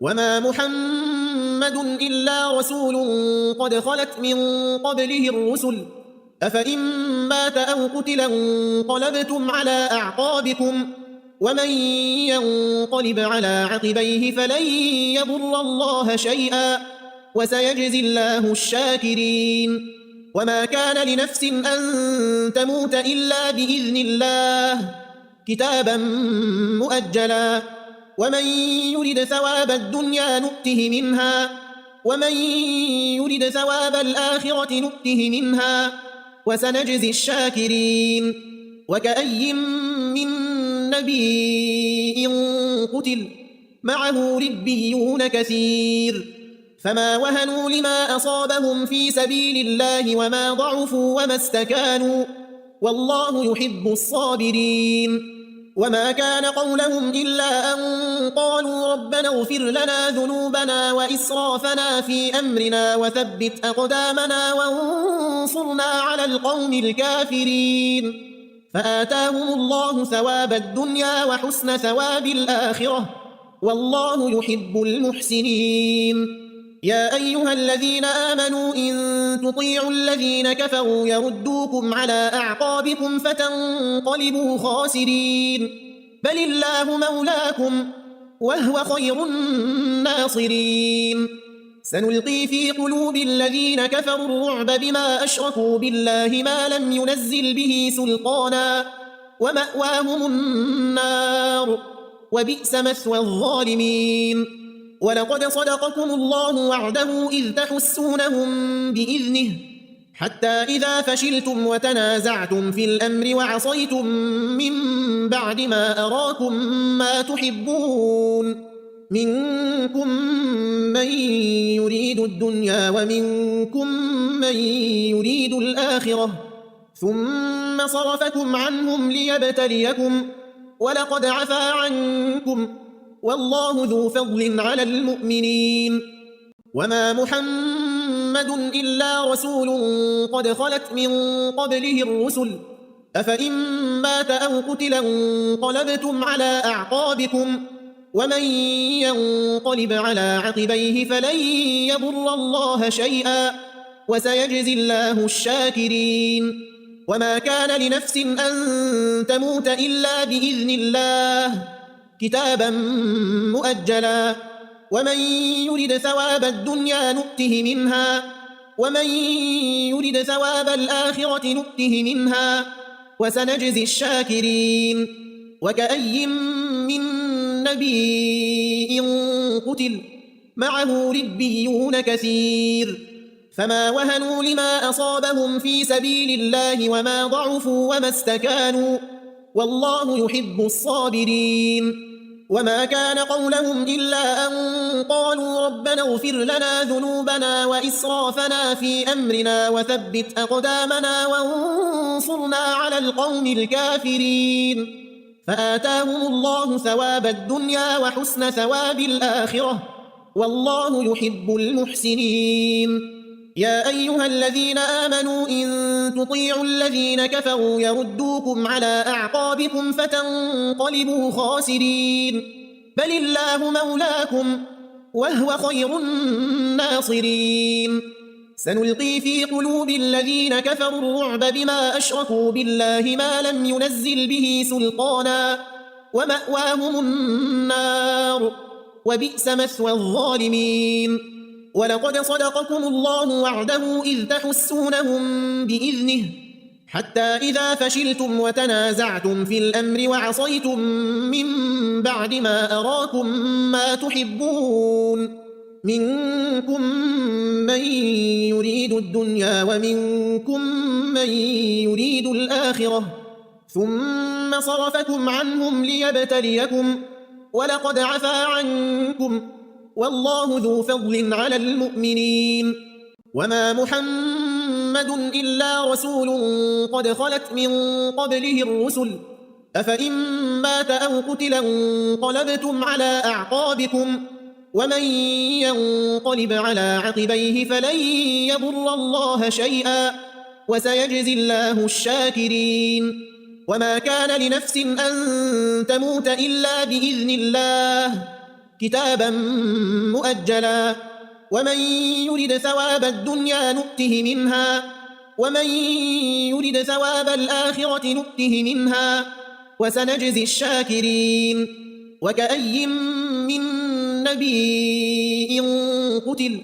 وما محمد إلا رسول قد خلت من قبله الرسل أفإن مات أو قتل انقلبتم على أعقابكم ومن ينقلب على عقبيه فلن يضر الله شيئا وسيجزي الله الشاكرين وما كان لنفس أن تموت إلا بإذن الله كتابا مؤجلا ومن يرد ثواب الدنيا نؤته منها ومن يرد ثواب الآخرة نؤته منها وسنجزي الشاكرين وكأي من نبي قتل معه ربيون كثير فما وهنوا لما أصابهم في سبيل الله وما ضعفوا وما استكانوا والله يحب الصابرين وما كان قولهم إلا أن قالوا ربنا اغفر لنا ذنوبنا وإسرافنا في أمرنا وثبت أقدامنا وانصرنا على القوم الكافرين فآتاهم الله ثواب الدنيا وحسن ثواب الآخرة والله يحب المحسنين يا أيها الذين آمنوا إن تطيعوا الذين كفروا يردوكم على أعقابكم فتنقلبوا خاسرين بل الله مولاكم وهو خير الناصرين سنلقي في قلوب الذين كفروا الرعب بما أشركوا بالله ما لم ينزل به سلطانا ومأواهم النار وبئس مثوى الظالمين ولقد صدقكم الله وعده إذ تحسونهم بإذنه حتى إذا فشلتم وتنازعتم في الأمر وعصيتم من بعد ما أراكم ما تحبون منكم من يريد الدنيا ومنكم من يريد الآخرة ثم صرفكم عنهم ليبتليكم ولقد عفا عنكم والله ذو فضل على المؤمنين وما محمد إلا رسول قد خلت من قبله الرسل أفإن مات أو قتل انقلبتم على أعقابكم ومن ينقلب على عقبيه فلن يضر الله شيئا وسيجزي الله الشاكرين وما كان لنفس أن تموت إلا بإذن الله كتابا مؤجلا ومن يرد ثواب الدنيا نؤته منها ومن يرد ثواب الآخرة نؤته منها وسنجزي الشاكرين وكأي من نبي قتل معه ربيون كثير فما وهنوا لما أصابهم في سبيل الله وما ضعفوا وما استكانوا والله يحب الصابرين وما كان قولهم إلا أن قالوا ربنا اغفر لنا ذنوبنا وإسرافنا في أمرنا وثبت أقدامنا وانصرنا على القوم الكافرين فآتاهم الله ثواب الدنيا وحسن ثواب الآخرة والله يحب المحسنين يا أيها الذين آمنوا إن تطيعوا الذين كفروا يردوكم على أعقابكم فتنقلبوا خاسرين بل الله مولاكم وهو خير الناصرين سنلقي في قلوب الذين كفروا الرعب بما أشركوا بالله ما لم ينزل به سلطانا ومأواهم النار وبئس مثوى الظالمين ولقد صدقكم الله وعده إذ تحسونهم بإذنه حتى إذا فشلتم وتنازعتم في الأمر وعصيتم من بعد ما أراكم ما تحبون منكم من يريد الدنيا ومنكم من يريد الآخرة ثم صرفكم عنهم ليبتليكم ولقد عفا عنكم والله ذو فضل على المؤمنين وما محمد إلا رسول قد خلت من قبله الرسل أفإن مات أو قتل انقلبتم على أعقابكم ومن ينقلب على عقبيه فلن يضر الله شيئا وسيجزي الله الشاكرين وما كان لنفس أن تموت إلا بإذن الله كتابا مؤجلا ومن يرد ثواب الدنيا نؤته منها ومن يرد ثواب الآخرة نؤته منها وسنجزي الشاكرين وكأي من نبي قتل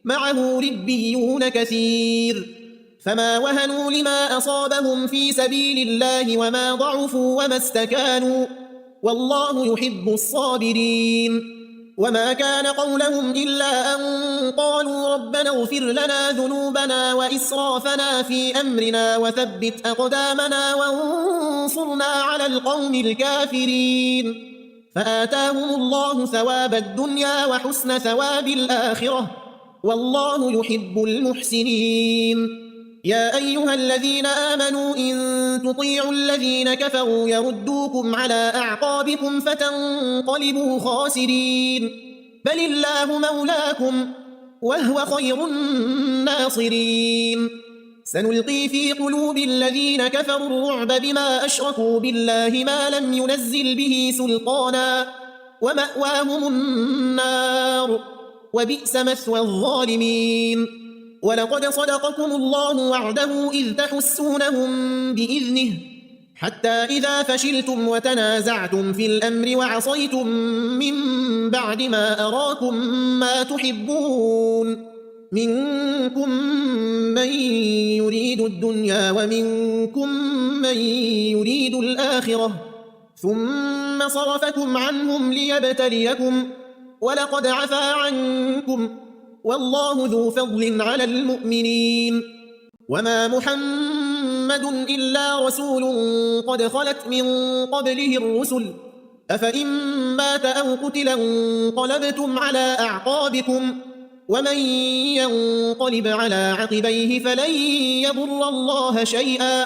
معه ربيون كثير فما وهنوا لما أصابهم في سبيل الله وما ضعفوا وما استكانوا والله يحب الصابرين وما كان قولهم إلا أن قالوا ربنا اغفر لنا ذنوبنا وإسرافنا في أمرنا وثبت أقدامنا وانصرنا على القوم الكافرين فآتاهم الله ثواب الدنيا وحسن ثواب الآخرة والله يحب المحسنين يا أيها الذين آمنوا إن تطيعوا الذين كفروا يردوكم على أعقابكم فتنقلبوا خاسرين بل الله مولاكم وهو خير الناصرين سنلقي في قلوب الذين كفروا الرعب بما أشركوا بالله ما لم ينزل به سلطانا ومأواهم النار وبئس مثوى الظالمين ولقد صدقكم الله وعده إذ تحسونهم بإذنه حتى إذا فشلتم وتنازعتم في الأمر وعصيتم من بعد ما أراكم ما تحبون منكم من يريد الدنيا ومنكم من يريد الآخرة ثم صرفكم عنهم ليبتليكم ولقد عفا عنكم والله ذو فضل على المؤمنين وما محمد إلا رسول قد خلت من قبله الرسل أفإن مات أو قتل انقلبتم على أعقابكم ومن ينقلب على عقبيه فلن يضر الله شيئا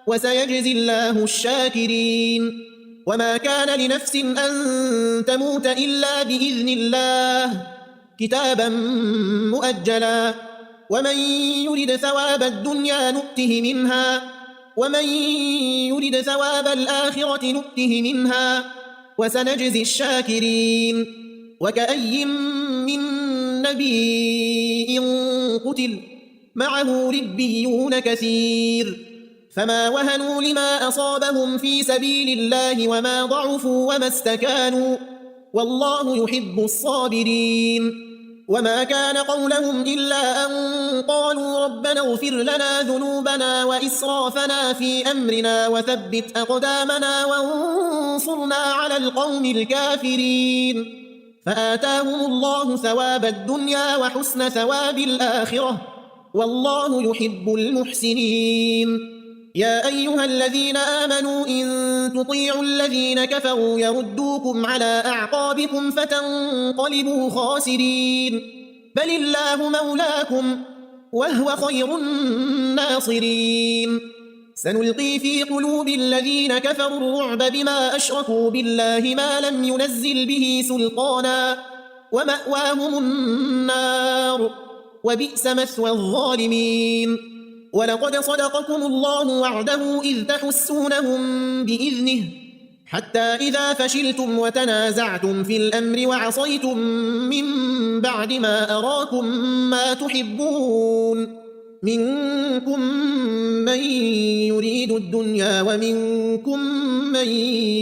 وسيجزي الله الشاكرين وما كان لنفس أن تموت إلا بإذن الله كتابا مؤجلا ومن يرد ثواب الدنيا نؤته منها ومن يرد ثواب الآخرة نؤته منها وسنجزي الشاكرين وكأي من نبي قتل معه ربيون كثير فما وهنوا لما أصابهم في سبيل الله وما ضعفوا وما استكانوا والله يحب الصابرين وما كان قولهم إلا أن قالوا ربنا اغفر لنا ذنوبنا وإسرافنا في أمرنا وثبت أقدامنا وانصرنا على القوم الكافرين فآتاهم الله ثواب الدنيا وحسن ثواب الآخرة والله يحب المحسنين يا أيها الذين آمنوا إن تطيعوا الذين كفروا يردوكم على أعقابكم فتنقلبوا خاسرين بل الله مولاكم وهو خير الناصرين سنلقي في قلوب الذين كفروا الرعب بما أشركوا بالله ما لم ينزل به سلطانا ومأواهم النار وبئس مثوى الظالمين ولقد صدقكم الله وعده إذ تحسونهم بإذنه حتى إذا فشلتم وتنازعتم في الأمر وعصيتم من بعد ما أراكم ما تحبون منكم من يريد الدنيا ومنكم من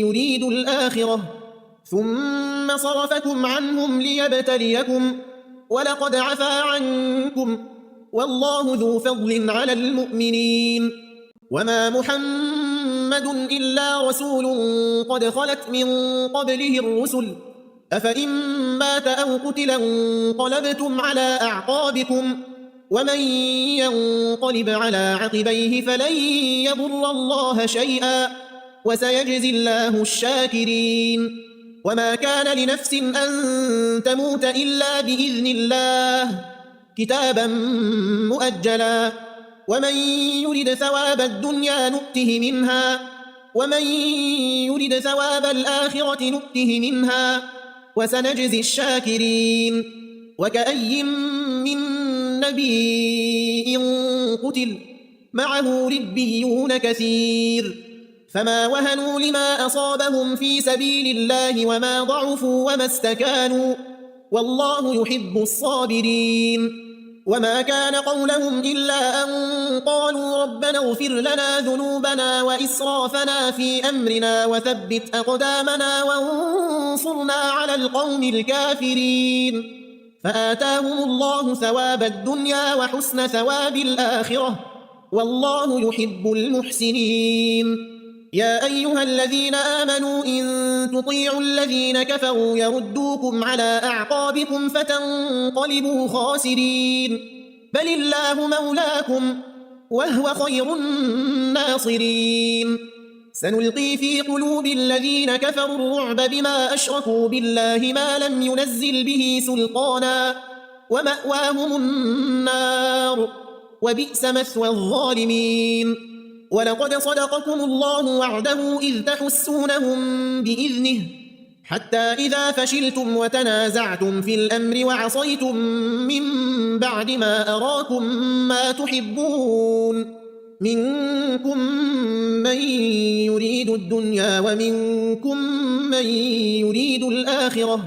يريد الآخرة ثم صرفكم عنهم ليبتليكم ولقد عفا عنكم والله ذو فضل على المؤمنين وما محمد إلا رسول قد خلت من قبله الرسل أفإن مات أو قتل انقلبتم على أعقابكم ومن ينقلب على عقبيه فلن يضر الله شيئا وسيجزي الله الشاكرين وما كان لنفس أن تموت إلا بإذن الله كتابا مؤجلا ومن يرد ثواب الدنيا نؤته منها ومن يرد ثواب الآخرة نؤته منها وسنجزي الشاكرين وكأي من نبي قتل معه ربيون كثير فما وهنوا لما أصابهم في سبيل الله وما ضعفوا وما استكانوا والله يحب الصابرين وما كان قولهم إلا أن قالوا ربنا اغفر لنا ذنوبنا وإسرافنا في أمرنا وثبت أقدامنا وانصرنا على القوم الكافرين فآتاهم الله ثواب الدنيا وحسن ثواب الآخرة والله يحب المحسنين يا أيها الذين آمنوا إن تطيعوا الذين كفروا يردوكم على أعقابكم فتنقلبوا خاسرين بل الله مولاكم وهو خير الناصرين سنلقي في قلوب الذين كفروا الرعب بما أشركوا بالله ما لم ينزل به سلطانا ومأواهم النار وبئس مثوى الظالمين ولقد صدقكم الله وعده إذ تحسونهم بإذنه حتى إذا فشلتم وتنازعتم في الأمر وعصيتم من بعد ما أراكم ما تحبون منكم من يريد الدنيا ومنكم من يريد الآخرة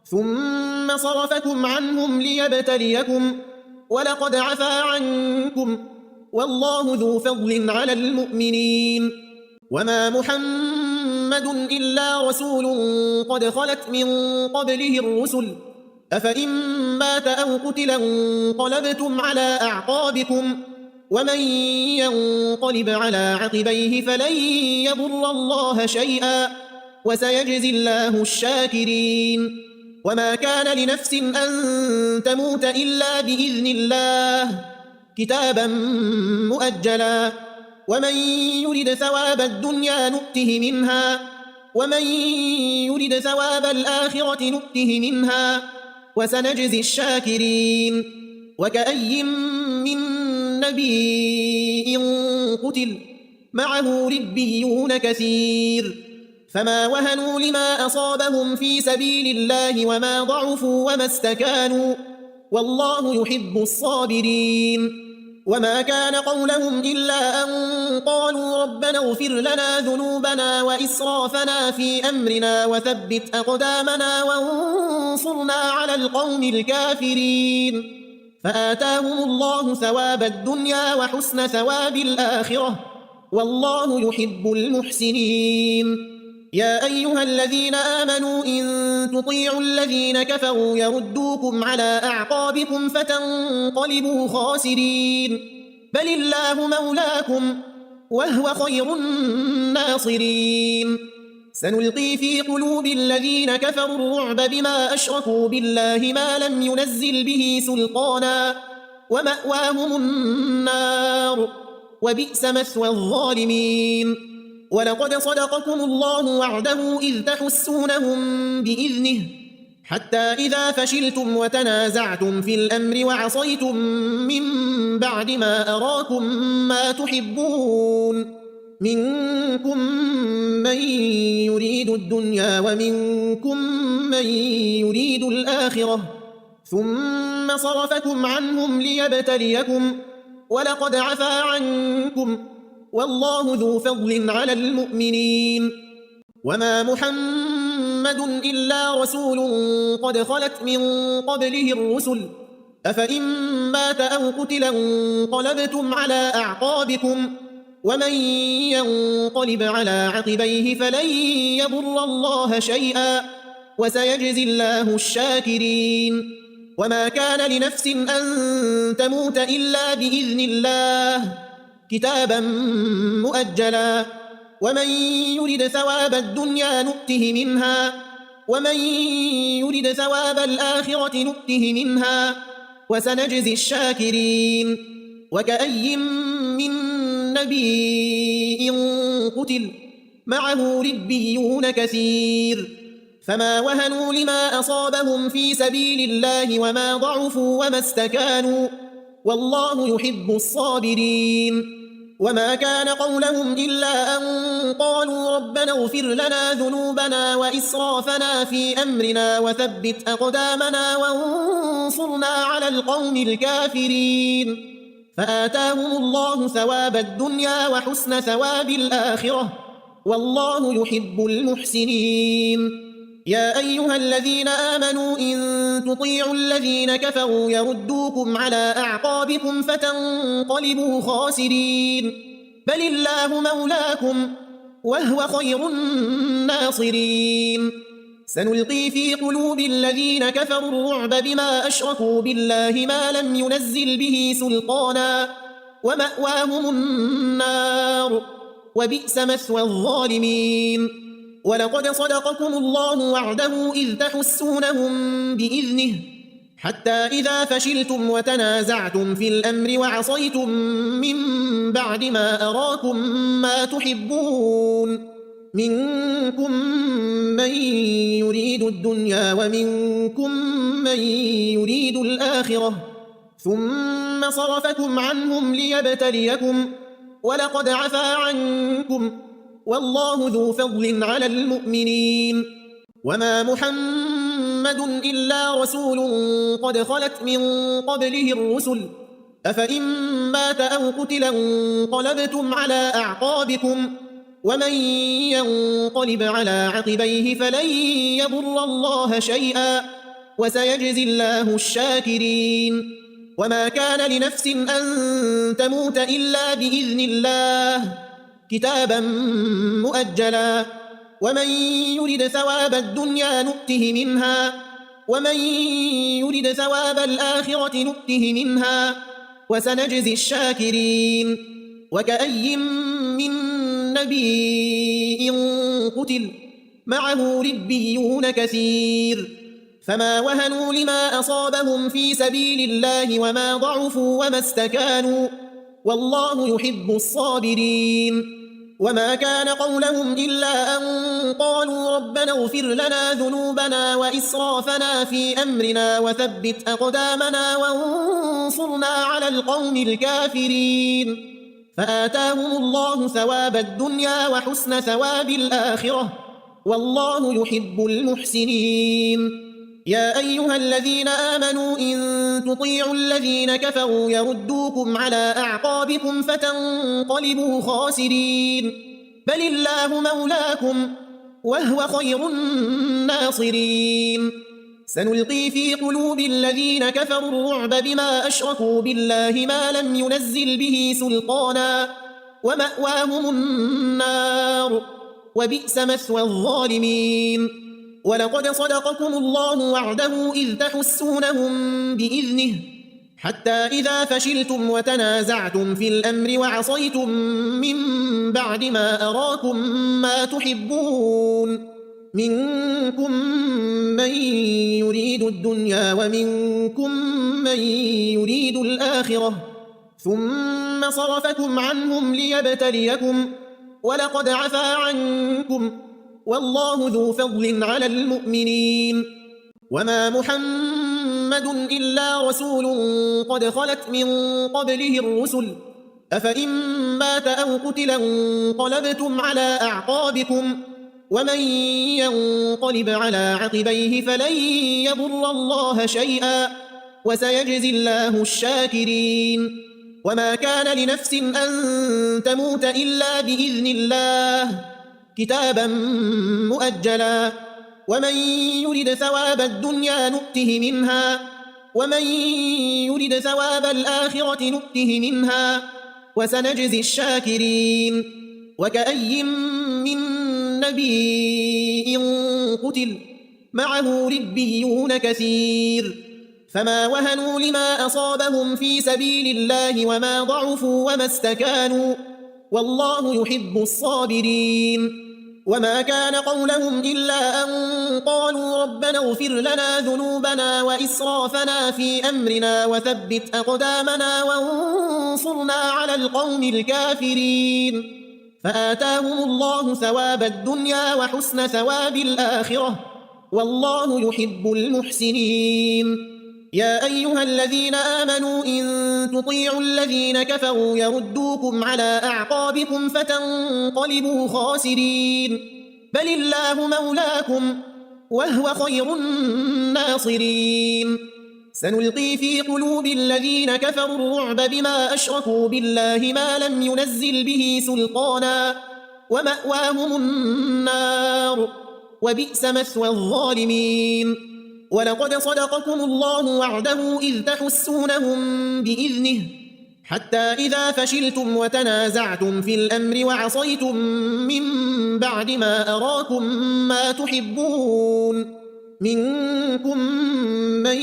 ثم صرفكم عنهم ليبتليكم ولقد عفا عنكم والله ذو فضل على المؤمنين وما محمد إلا رسول قد خلت من قبله الرسل أفإن مات أو قتل انقلبتم على أعقابكم ومن ينقلب على عقبيه فلن يضر الله شيئا وسيجزي الله الشاكرين وما كان لنفس أن تموت إلا بإذن الله كتابا مؤجلا ومن يرد ثواب الدنيا نؤته منها ومن يرد ثواب الآخرة نؤته منها وسنجزي الشاكرين وكأي من نبي قتل معه ربيون كثير فما وهنوا لما أصابهم في سبيل الله وما ضعفوا وما استكانوا والله يحب الصابرين وما كان قولهم إلا أن قالوا ربنا اغفر لنا ذنوبنا وإسرافنا في أمرنا وثبت أقدامنا وانصرنا على القوم الكافرين فآتاهم الله ثواب الدنيا وحسن ثواب الآخرة والله يحب المحسنين يا أيها الذين آمنوا إن تطيعوا الذين كفروا يردوكم على أعقابكم فتنقلبوا خاسرين بل الله مولاكم وهو خير الناصرين سنلقي في قلوب الذين كفروا الرعب بما أشركوا بالله ما لم ينزل به سلطانا ومأواهم النار وبئس مثوى الظالمين ولقد صدقكم الله وعده إذ تحسونهم بإذنه حتى إذا فشلتم وتنازعتم في الأمر وعصيتم من بعد ما أراكم ما تحبون منكم من يريد الدنيا ومنكم من يريد الآخرة ثم صرفكم عنهم ليبتليكم ولقد عفا عنكم والله ذو فضل على المؤمنين وما محمد إلا رسول قد خلت من قبله الرسل أفإن مات أو قتل انقلبتم على أعقابكم ومن ينقلب على عقبيه فلن يضر الله شيئا وسيجزي الله الشاكرين وما كان لنفس أن تموت إلا بإذن الله كتابا مؤجلا ومن يرد ثواب الدنيا نؤته منها ومن يرد ثواب الآخرة نؤته منها وسنجزي الشاكرين وكأي من نبي قتل معه ربيون كثير فما وهنوا لما أصابهم في سبيل الله وما ضعفوا وما استكانوا والله يحب الصابرين وما كان قولهم إلا أن قالوا ربنا اغفر لنا ذنوبنا وإسرافنا في أمرنا وثبت أقدامنا وانصرنا على القوم الكافرين فآتاهم الله ثواب الدنيا وحسن ثواب الآخرة والله يحب المحسنين. يا أيها الذين آمنوا إن تطيعوا الذين كفروا يردوكم على أعقابكم فتنقلبوا خاسرين. بل الله مولاكم وهو خير الناصرين. سنلقي في قلوب الذين كفروا الرعب بما أشركوا بالله ما لم ينزل به سلطانا ومأواهم النار وبئس مثوى الظالمين. ولقد صدقكم الله وعده إذ تحسونهم بإذنه حتى إذا فشلتم وتنازعتم في الأمر وعصيتم من بعد ما أراكم ما تحبون منكم من يريد الدنيا ومنكم من يريد الآخرة ثم صرفكم عنهم ليبتليكم ولقد عفا عنكم والله ذو فضل على المؤمنين. وما محمد إلا رسول قد خلت من قبله الرسل أفإن مات أو قتلا انقلبتم على أعقابكم ومن ينقلب على عقبيه فلن يضر الله شيئا وسيجزي الله الشاكرين. وما كان لنفس أن تموت إلا بإذن الله كتابا مؤجلا ومن يرد ثواب الدنيا نؤته منها ومن يرد ثواب الآخرة نؤته منها وسنجزي الشاكرين. وكأي من نبي قتل معه ربيون كثير فما وهنوا لما أصابهم في سبيل الله وما ضعفوا وما استكانوا والله يحب الصابرين. وما كان قولهم إلا أن قالوا ربنا اغفر لنا ذنوبنا وإسرافنا في أمرنا وثبت أقدامنا وانصرنا على القوم الكافرين. فآتاهم الله ثواب الدنيا وحسن ثواب الآخرة والله يحب المحسنين. يا أيها الذين آمنوا إن تطيعوا الذين كفروا يردوكم على أعقابكم فتنقلبوا خاسرين. بل الله مولاكم وهو خير الناصرين. سنلقي في قلوب الذين كفروا الرعب بما أشركوا بالله ما لم ينزل به سلطانا ومأواهم النار وبئس مثوى الظالمين. ولقد صدقكم الله وعده إذ تحسونهم بإذنه حتى إذا فشلتم وتنازعتم في الأمر وعصيتم من بعد ما أراكم ما تحبون منكم من يريد الدنيا ومنكم من يريد الآخرة ثم صرفكم عنهم ليبتليكم ولقد عفا عنكم والله ذو فضل على المؤمنين. وما محمد إلا رسول قد خلت من قبله الرسل أفإن مات أو قتلا انقلبتم على أعقابكم ومن ينقلب على عقبيه فلن يضر الله شيئا وسيجزي الله الشاكرين. وما كان لنفس أن تموت إلا بإذن الله كتابا مؤجلا ومن يرد ثواب الدنيا نؤته منها ومن يرد ثواب الآخرة نؤته منها وسنجزي الشاكرين. وكأي من نبي قتل معه ربيون كثير فما وهنوا لما أصابهم في سبيل الله وما ضعفوا وما استكانوا والله يحب الصابرين. وما كان قولهم إلا أن قالوا ربنا اغفر لنا ذنوبنا وإسرافنا في أمرنا وثبت أقدامنا وانصرنا على القوم الكافرين. فآتاهم الله ثواب الدنيا وحسن ثواب الآخرة والله يحب المحسنين. يا أيها الذين آمنوا إن تطيعوا الذين كفروا يردوكم على أعقابكم فتنقلبوا خاسرين. بل الله مولاكم وهو خير الناصرين. سنلقي في قلوب الذين كفروا الرعب بما أشركوا بالله ما لم ينزل به سلطانا ومأواهم النار وبئس مثوى الظالمين ولقد صدقكم الله وعده إذ تحسونهم بإذنه حتى إذا فشلتم وتنازعتم في الأمر وعصيتم من بعد ما أراكم ما تحبون منكم من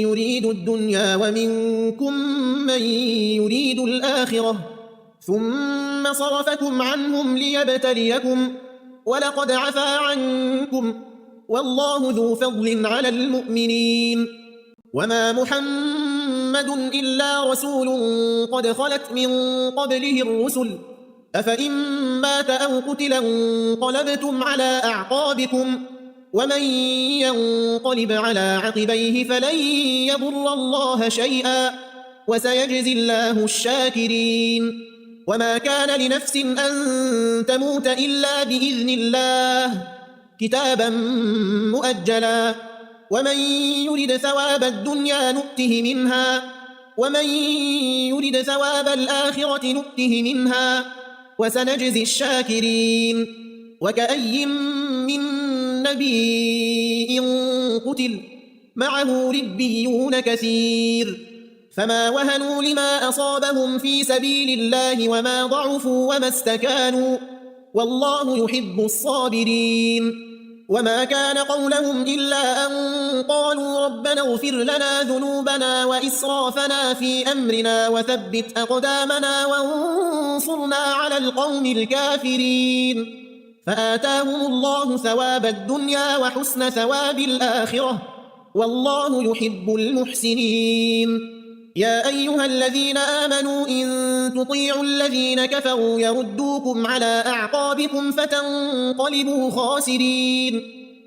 يريد الدنيا ومنكم من يريد الآخرة ثم صرفكم عنهم ليبتليكم ولقد عفا عنكم والله ذو فضل على المؤمنين وما محمد إلا رسول قد خلت من قبله الرسل أفإن مات أو قتل انقلبتم على أعقابكم ومن ينقلب على عقبيه فلن يضر الله شيئا وسيجزي الله الشاكرين وما كان لنفس أن تموت إلا بإذن الله كتابا مؤجلا ومن يرد ثواب الدنيا نؤته منها ومن يرد ثواب الآخرة نؤته منها وسنجزي الشاكرين وكأي من نبي قتل معه ربيون كثير فما وهنوا لما أصابهم في سبيل الله وما ضعفوا وما استكانوا والله يحب الصابرين وما كان قولهم إلا أن قالوا ربنا اغفر لنا ذنوبنا وإسرافنا في أمرنا وثبت أقدامنا وانصرنا على القوم الكافرين فآتاهم الله ثواب الدنيا وحسن ثواب الآخرة والله يحب المحسنين يا أيها الذين آمنوا إن تطيعوا الذين كفروا يردوكم على أعقابكم فتنقلبوا خاسرين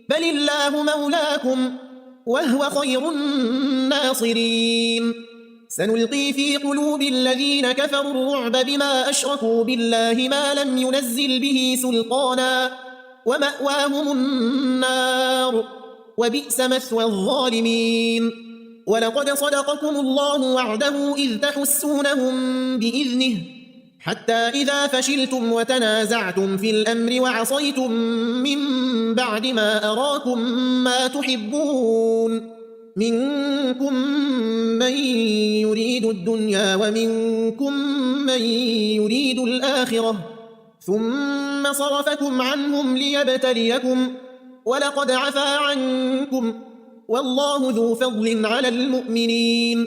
بل الله مولاكم وهو خير الناصرين سنلقي في قلوب الذين كفروا الرعب بما أشركوا بالله ما لم ينزل به سلطانا ومأواهم النار وبئس مثوى الظالمين ولقد صدقكم الله وعده إذ تحسونهم بإذنه حتى إذا فشلتم وتنازعتم في الأمر وعصيتم من بعد ما أراكم ما تحبون منكم من يريد الدنيا ومنكم من يريد الآخرة ثم صرفكم عنهم ليبتليكم ولقد عفا عنكم والله ذو فضل على المؤمنين